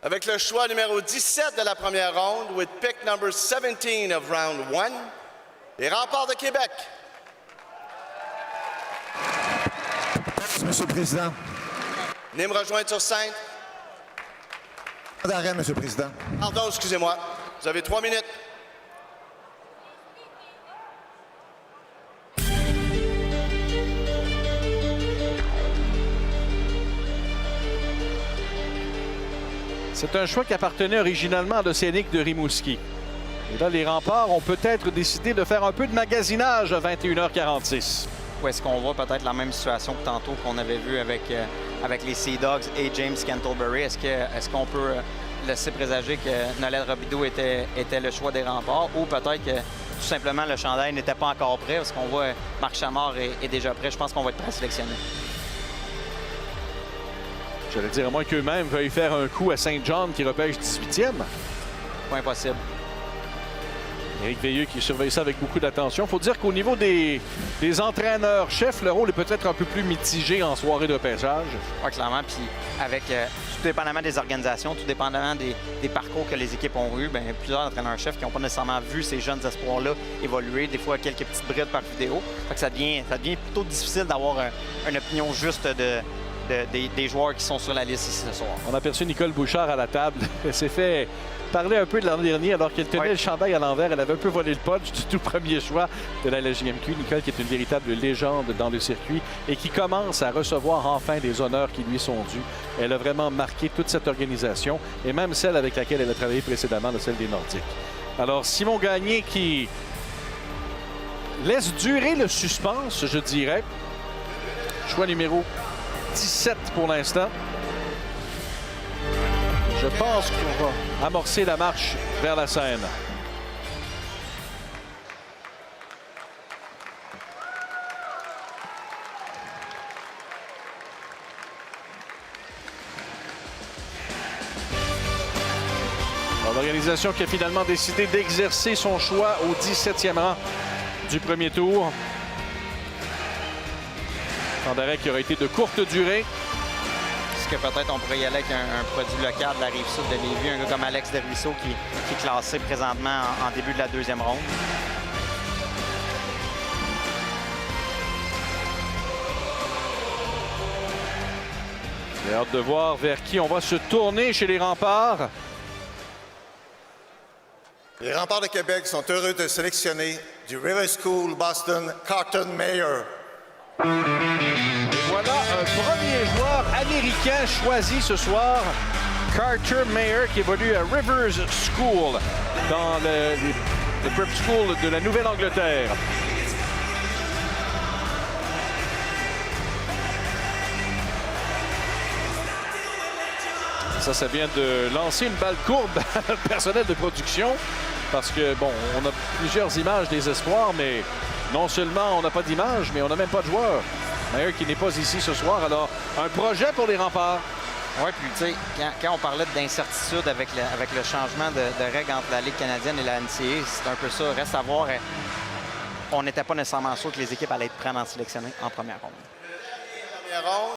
Avec le choix numéro 17 de la première ronde, with pick number 17 of round 1, les Remparts de Québec. Monsieur le Président. Venez me rejoindre sur scène. D'arrêt, Monsieur le Président. Pardon, excusez-moi. Vous avez 3 minutes. C'est un choix qui appartenait originalement à l'Océanique de Rimouski. Et là, les Remparts ont peut-être décidé de faire un peu de magasinage à 21h46. Ou est-ce qu'on voit peut-être la même situation que tantôt qu'on avait vu avec les Sea Dogs et James Cantlebury? Est-ce qu'on peut laisser présager que Nolette Robidoux était le choix des Remparts, ou peut-être que tout simplement le chandail n'était pas encore prêt, parce qu'on voit Marc Chamard est déjà prêt. Je pense qu'on va être présélectionné. J'allais dire, à moins qu'eux-mêmes veuillent faire un coup à Saint John qui repêche 18e. Pas impossible. Éric Veilleux qui surveille ça avec beaucoup d'attention. Il faut dire qu'au niveau des entraîneurs-chefs, le rôle est peut-être un peu plus mitigé en soirée de repêchage. Oui, clairement. Puis avec tout dépendamment des organisations, tout dépendamment des parcours que les équipes ont eu, bien, plusieurs entraîneurs-chefs qui n'ont pas nécessairement vu ces jeunes espoirs-là évoluer, des fois quelques petites brides par vidéo. Fait que ça devient plutôt difficile d'avoir une opinion juste des joueurs qui sont sur la liste ici ce soir. On a aperçu Nicole Bouchard à la table. Elle s'est fait parler un peu de l'an dernier alors qu'elle tenait le chandail à l'envers. Elle avait un peu volé le punch du tout premier choix de la LGMQ. Nicole qui est une véritable légende dans le circuit et qui commence à recevoir enfin les honneurs qui lui sont dus. Elle a vraiment marqué toute cette organisation et même celle avec laquelle elle a travaillé précédemment, celle des Nordiques. Alors Simon Gagné qui laisse durer le suspense, je dirais. Choix numéro 17 pour l'instant. Je pense qu'on va amorcer la marche vers la scène. L'organisation qui a finalement décidé d'exercer son choix au 17e rang du premier tour. Temps d'arrêt qui aurait été de courte durée. Est-ce que peut-être on pourrait y aller avec un produit local de la Rive-Sud de Lévis, un gars comme Alex Desruisseaux qui est classé présentement en début de la deuxième ronde? J'ai hâte de voir vers qui on va se tourner chez les Remparts. Les Remparts de Québec sont heureux de sélectionner du River School Boston, Carton Mayer. Voilà un premier joueur américain choisi ce soir, Carter Mayer, qui évolue à Rivers School dans le prep school de la Nouvelle-Angleterre. Ça vient de lancer une balle courbe à notre personnel de production parce que, bon, on a plusieurs images des espoirs, mais non seulement on n'a pas d'image, mais on n'a même pas de joueur. Mayer qui n'est pas ici ce soir. Alors, un projet pour les Remparts. Oui, puis tu sais, quand on parlait d'incertitude avec le changement de règles entre la Ligue canadienne et la NCAA, c'est un peu ça. Reste à voir. On n'était pas nécessairement sûr que les équipes allaient être prêtes à en sélectionner en première ronde.